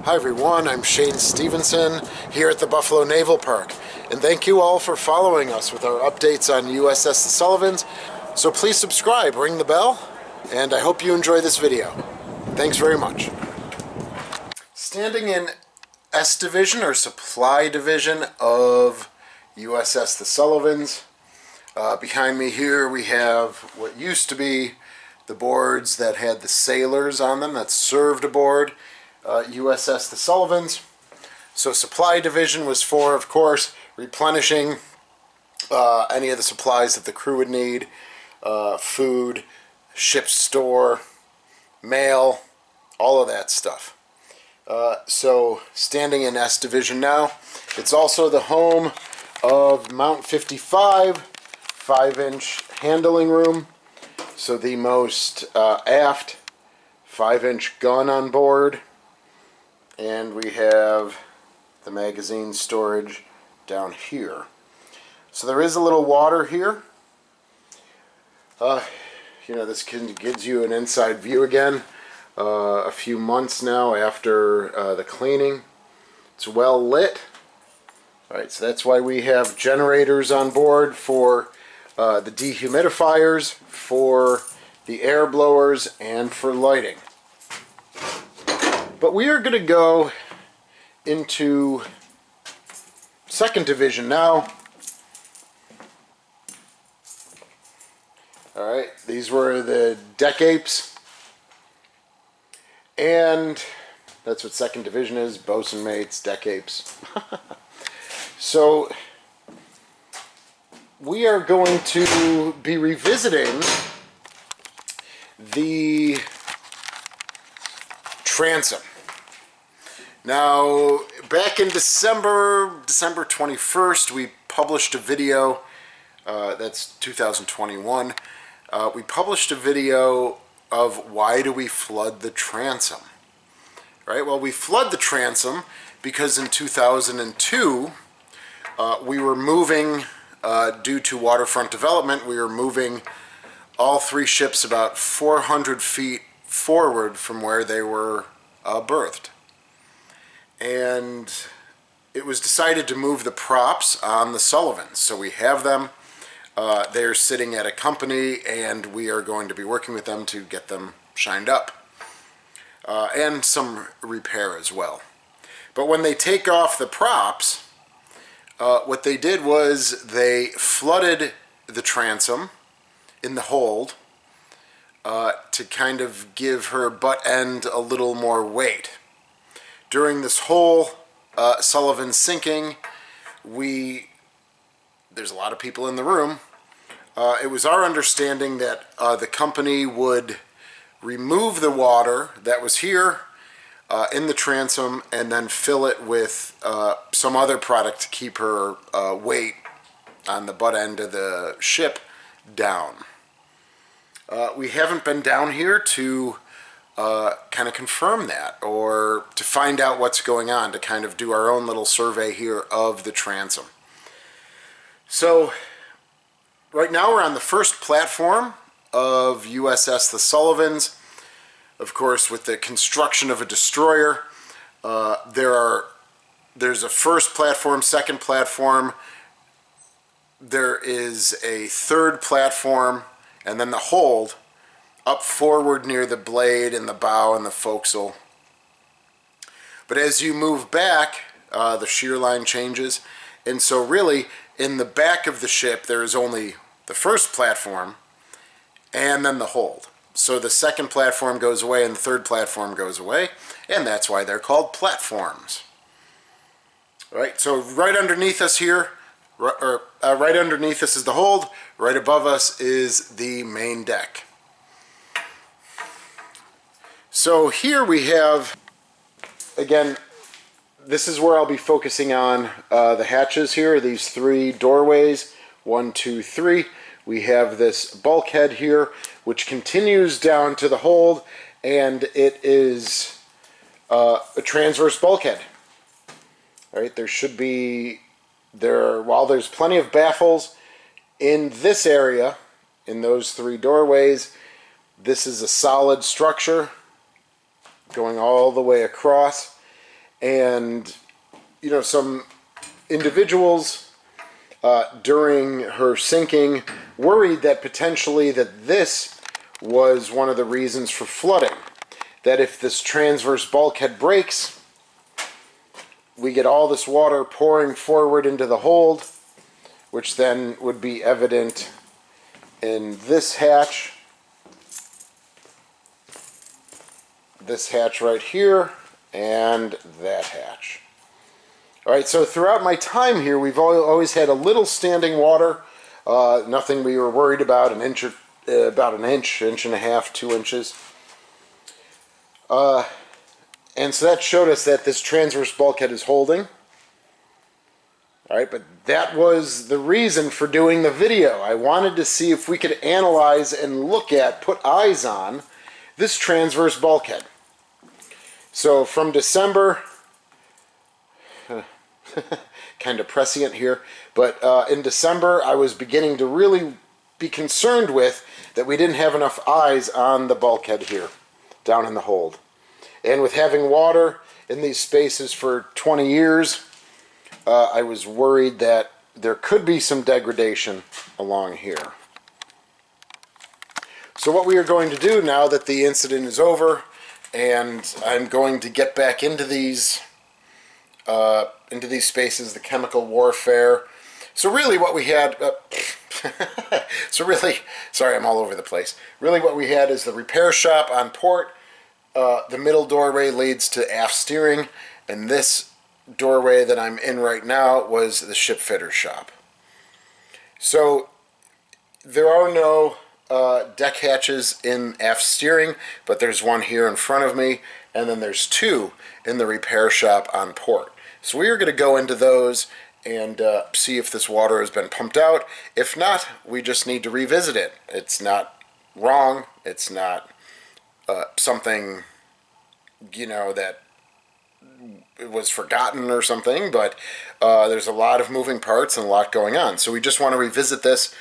Hi everyone, I'm Shane Stevenson here at the Buffalo Naval Park, and thank you all for following us with our updates on USS The Sullivans. So please subscribe, ring the bell, and I hope you enjoy this video. Thanks very much. Standing in S Division or Supply Division of USS The Sullivans. Behind me here we have what used to be the boards that had the sailors on them that served aboard USS The Sullivans. So Supply Division was for, of course, replenishing any of the supplies that the crew would need, food, ship's store, mail, all of that stuff. So standing in S Division now, it's also the home of Mount 55, 5-inch handling room. So the most aft 5-inch gun on board. And we have the magazine storage down here. So there is a little water here. This gives you an inside view again. A few months now after the cleaning. It's well lit. Alright, so that's why we have generators on board for the dehumidifiers, for the air blowers, and for lighting. But we are going to go into 2nd Division now. Alright, these were the deck apes. And that's what 2nd Division is, bosun mates, deck apes. So we are going to be revisiting the Transom. Now, back in December 21st, we published a video, that's 2021, we published a video of why do we flood the Transom. Right? Well, we flood the Transom because in 2002, we were moving, due to waterfront development, we were moving all 3 ships about 400 feet forward from where they were berthed. And it was decided to move the props on the Sullivans. So we have them. They're sitting at a company, and we are going to be working with them to get them shined up. And some repair as well. But when they take off the props, what they did was they flooded the Transom in the hold to kind of give her butt end a little more weight. During this whole Sullivan sinking, there's a lot of people in the room. It was our understanding that the company would remove the water that was here in the Transom and then fill it with some other product to keep her weight on the butt end of the ship down. We haven't been down here to kind of confirm that or to find out what's going on, to kind of do our own little survey here of the Transom. So right now we're on the first platform of USS The Sullivans. Of course, with the construction of a destroyer, there's a first platform, second platform, there is a third platform, and then the hold up forward near the blade and the bow and the forecastle. But as you move back, the shear line changes, and so really in the back of the ship there is only the first platform and then the hold. So the second platform goes away and the third platform goes away, and that's why they're called platforms. All right, so right underneath us here, right underneath us is the hold, right above us is the main deck. So here we have, again, this is where I'll be focusing on the hatches here, these 3 doorways, 1, 2, 3. We have this bulkhead here, which continues down to the hold, and it is a transverse bulkhead. All right, there should be, while there's plenty of baffles in this area, in those 3 doorways, this is a solid structure going all the way across, And, you know, some individuals during her sinking worried that potentially that this was one of the reasons for flooding. That if this transverse bulkhead breaks, we get all this water pouring forward into the hold, which then would be evident in this hatch right here, and that hatch. Alright, so throughout my time here, we've always had a little standing water, nothing we were worried about, about an inch, inch and a half, 2 inches. And so that showed us that this transverse bulkhead is holding. Alright, but that was the reason for doing the video. I wanted to see if we could analyze and look at, put eyes on, this transverse bulkhead. So from December, kind of prescient here, but in December I was beginning to really be concerned with that we didn't have enough eyes on the bulkhead here, down in the hold. And with having water in these spaces for 20 years, I was worried that there could be some degradation along here. So what we are going to do now that the incident is over, and I'm going to get back into these spaces, the chemical warfare. So really what we had, sorry, I'm all over the place. Really what we had is the repair shop on port. The middle doorway leads to aft steering, and this doorway that I'm in right now was the ship fitter shop. So there are no deck hatches in aft steering, but there's one here in front of me, and then there's 2 in the repair shop on port. So we are going to go into those and see if this water has been pumped out. If not, we just need to revisit it. It's not wrong. It's not something, you know, that it was forgotten or something, but there's a lot of moving parts and a lot going on. So we just want to revisit this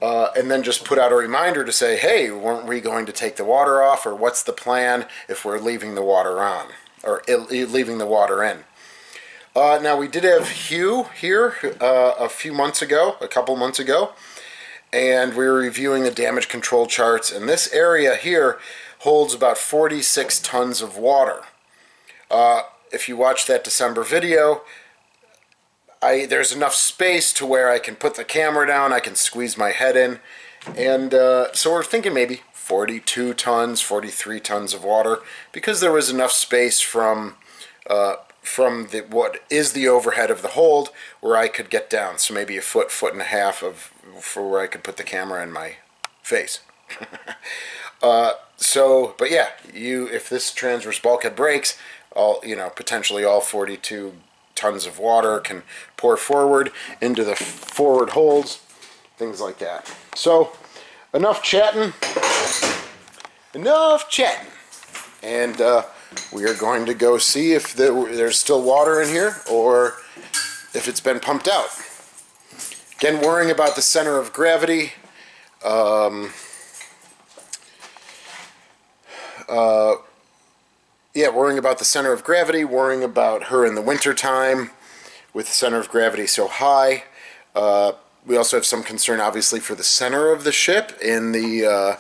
and then just put out a reminder to say, hey, weren't we going to take the water off, or what's the plan if we're leaving the water on, or leaving the water in. Now we did have Hugh here a couple months ago, and we were reviewing the damage control charts, and this area here holds about 46 tons of water. If you watch that December video, there's enough space to where I can put the camera down, I can squeeze my head in, and so we're thinking maybe 42 tons, 43 tons of water, because there was enough space from what is the overhead of the hold where I could get down, so maybe a foot, foot and a half for where I could put the camera in my face. But yeah, if this transverse bulkhead breaks, potentially all 42 tons of water can pour forward into the forward holds, things like that. So enough chatting, and we are going to go see if there's still water in here or if it's been pumped out. Again, worrying about the center of gravity. Worrying about the center of gravity, worrying about her in the winter time with the center of gravity so high. We also have some concern, obviously, for the center of the ship in the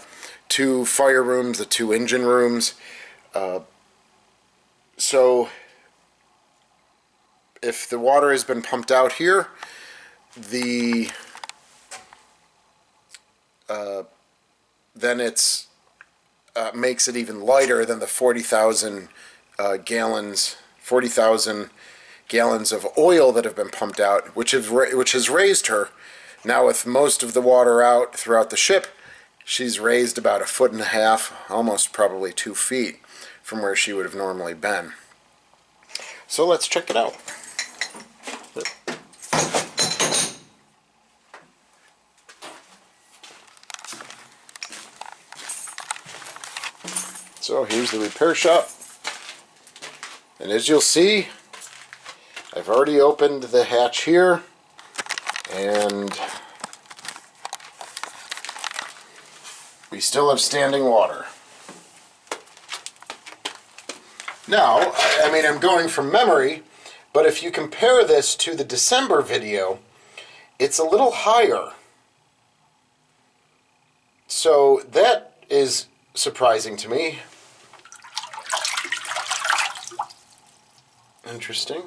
2 fire rooms, the 2 engine rooms. So if the water has been pumped out here, then it's makes it even lighter than the 40,000 gallons of oil that have been pumped out, which has raised her. Now, with most of the water out throughout the ship, she's raised about a foot and a half, almost probably 2 feet from where she would have normally been. So let's check it out. So here's the repair shop, and as you'll see, I've already opened the hatch here, and we still have standing water. Now, I mean, I'm going from memory, but if you compare this to the December video, it's a little higher. So that is surprising to me. Interesting.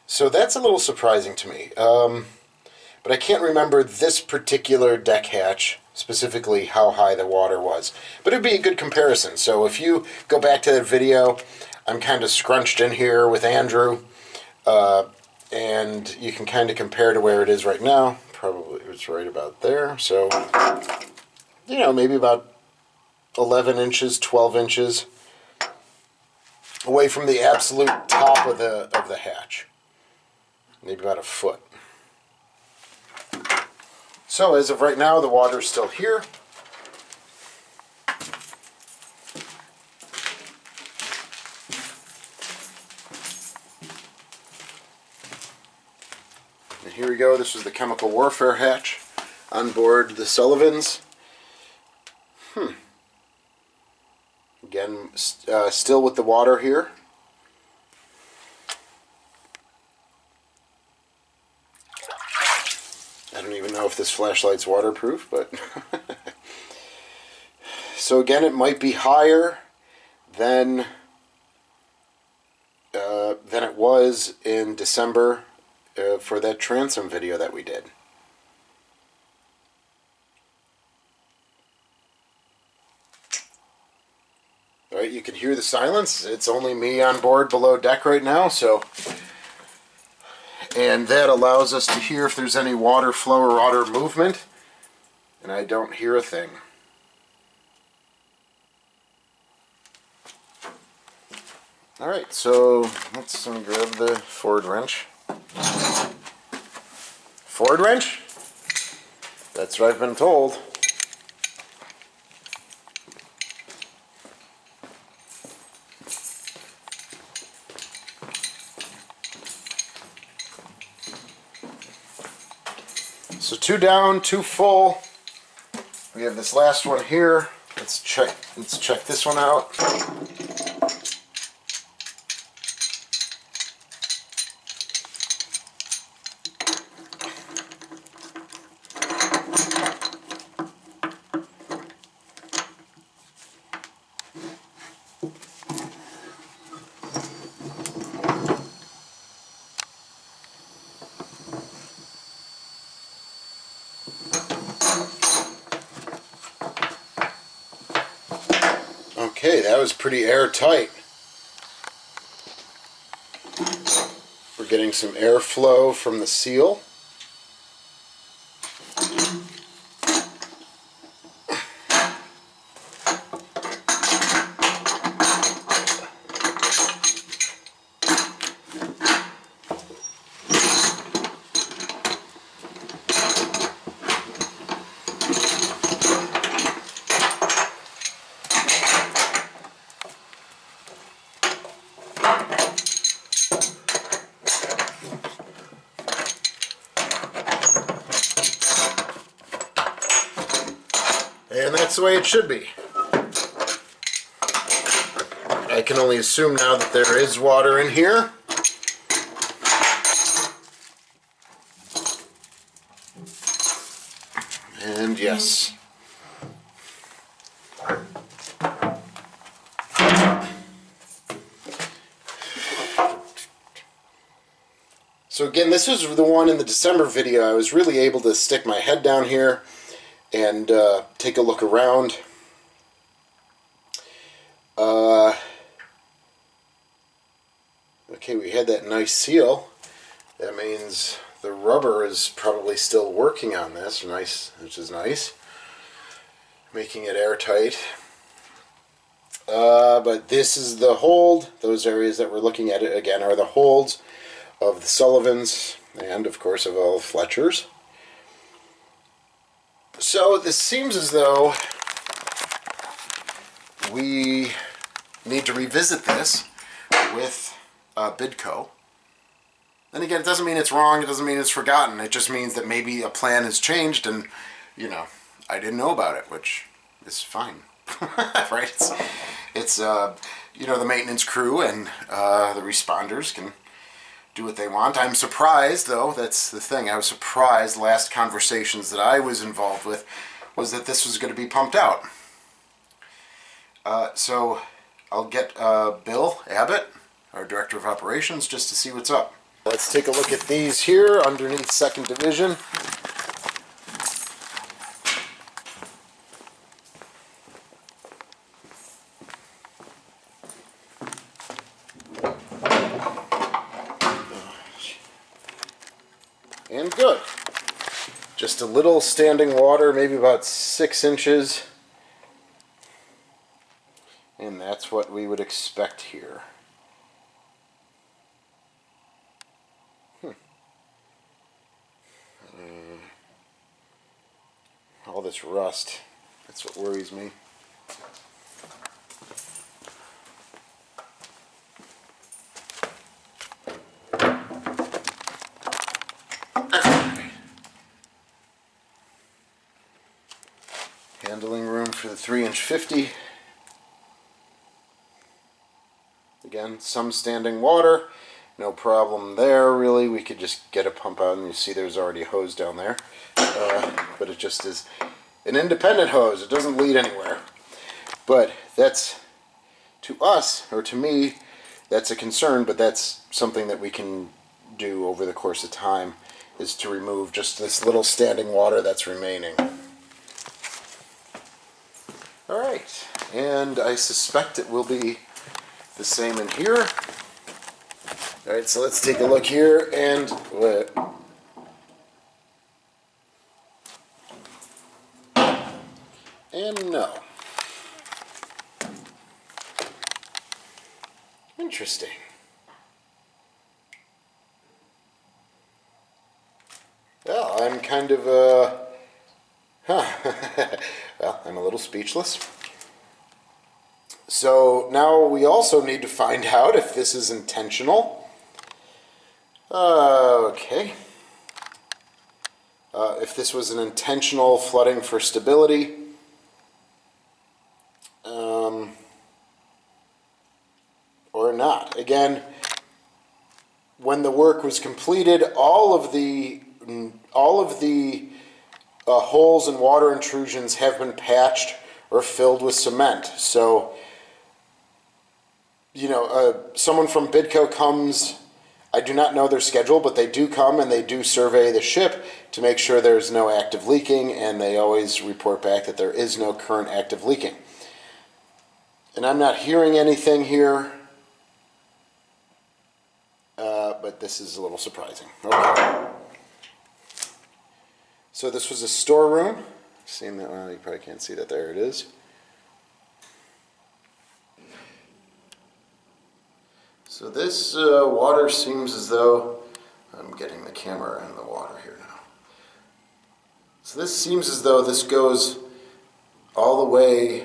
So that's a little surprising to me. But I can't remember this particular deck hatch, specifically how high the water was. But it'd be a good comparison. So if you go back to that video, I'm kind of scrunched in here with Andrew, and you can kind of compare to where it is right now. Probably it's right about there. So, you know, maybe about 11 inches, 12 inches away from the absolute top of the hatch. Maybe about a foot. So as of right now, the water's still here. And here we go. This is the chemical warfare hatch on board the Sullivans. Again, still with the water here. I don't even know if this flashlight's waterproof, but so again, it might be higher than it was in December for that Transom video that we did. All right, you can hear the silence. It's only me on board below deck right now, so. And that allows us to hear if there's any water flow or water movement. And I don't hear a thing. Alright, so let's grab the forward wrench. Forward wrench? That's what I've been told. So 2 down, 2 full. We have this last one here. Let's check this one out. Okay, that was pretty airtight. We're getting some airflow from the seal. And that's the way it should be. I can only assume now that there is water in here. And yes. So again, this was the one in the December video. I was really able to stick my head down here and take a look around. Okay, we had that nice seal. That means the rubber is probably still working on this, which is nice, making it airtight. But this is the hold. Those areas that we're looking at again are the holds of the Sullivans and, of course, of all Fletchers. So this seems as though we need to revisit this with Bidco. And again, it doesn't mean it's wrong, it doesn't mean it's forgotten, it just means that maybe a plan has changed and, you know, I didn't know about it, which is fine. right? It's you know, the maintenance crew and the responders can do what they want. I'm surprised, though, that's the thing, I was surprised last conversations that I was involved with was that this was going to be pumped out. So I'll get Bill Abbott, our Director of Operations, just to see what's up. Let's take a look at these here underneath 2nd Division. And good. Just a little standing water, maybe about 6 inches. And that's what we would expect here. All this rust, that's what worries me. Handling room for the 3-inch 50. Again, some standing water, no problem there really. We could just get a pump out, and you see there's already a hose down there. But it just is an independent hose. It doesn't lead anywhere. But that's, to us, or to me, that's a concern, but that's something that we can do over the course of time, is to remove just this little standing water that's remaining. Alright, and I suspect it will be the same in here. Alright, so let's take a look here, and no. Interesting. Well, I'm kind of, well, I'm a little speechless. So now we also need to find out if this is intentional. Okay. If this was an intentional flooding for stability. Or not. Again, when the work was completed, all of the holes and water intrusions have been patched or filled with cement. So, you know, someone from Bidco comes, I do not know their schedule, but they do come and they do survey the ship to make sure there's no active leaking, and they always report back that there is no current active leaking. And I'm not hearing anything here, but this is a little surprising. Okay. So this was a storeroom. Seeing that, well, you probably can't see that. There it is. So this water seems as though, I'm getting the camera and the water here now. So this seems as though this goes all the way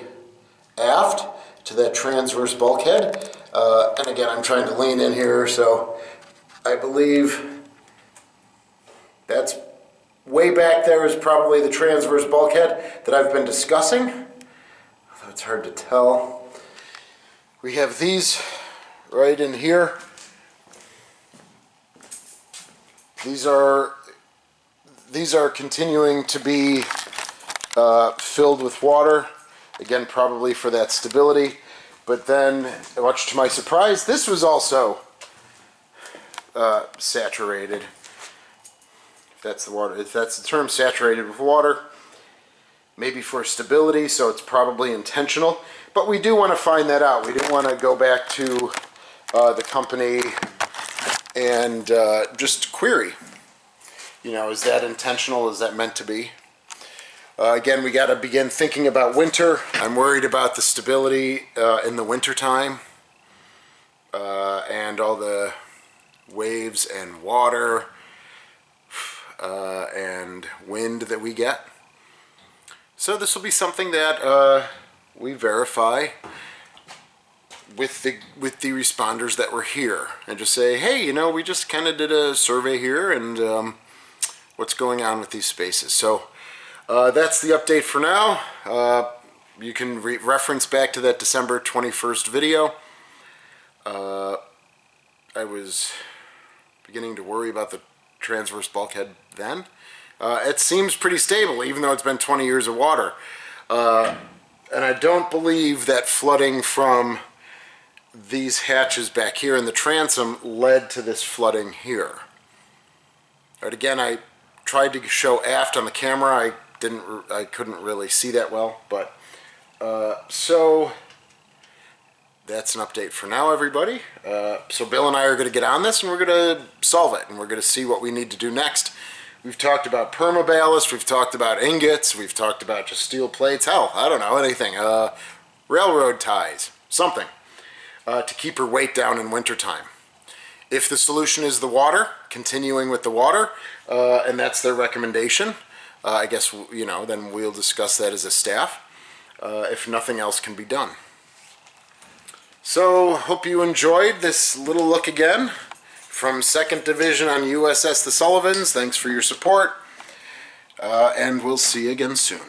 aft to that transverse bulkhead. And again, I'm trying to lean in here, so I believe that's way back there is probably the transverse bulkhead that I've been discussing. Although it's hard to tell. We have these right in here. These are continuing to be filled with water. Again, probably for that stability. But then, much to my surprise, this was also saturated. If that's the water, if that's the term, saturated with water, maybe for stability, so it's probably intentional. But we do want to find that out. We didn't want to go back to the company and just query. You know, is that intentional? Is that meant to be? Again, we got to begin thinking about winter. I'm worried about the stability in the winter time and all the waves and water and wind that we get. So this will be something that we verify with the responders that were here, and just say, hey, you know, we just kind of did a survey here, and what's going on with these spaces. So that's the update for now. you can reference back to that December 21st video. I was beginning to worry about the transverse bulkhead then. It seems pretty stable, even though it's been 20 years of water. And I don't believe that flooding from these hatches back here in the transom led to this flooding here. But again, I tried to show aft on the camera. I couldn't really see that well, but so that's an update for now, everybody. So Bill and I are going to get on this, and we're going to solve it, and we're going to see what we need to do next. We've talked about permaballast, we've talked about ingots, we've talked about just steel plates, hell, I don't know, anything. Railroad ties, something, to keep her weight down in wintertime. If the solution is the water, continuing with the water, and that's their recommendation, I guess, you know, then we'll discuss that as a staff, if nothing else can be done. So, hope you enjoyed this little look again from 2nd Division on USS The Sullivans. Thanks for your support, and we'll see you again soon.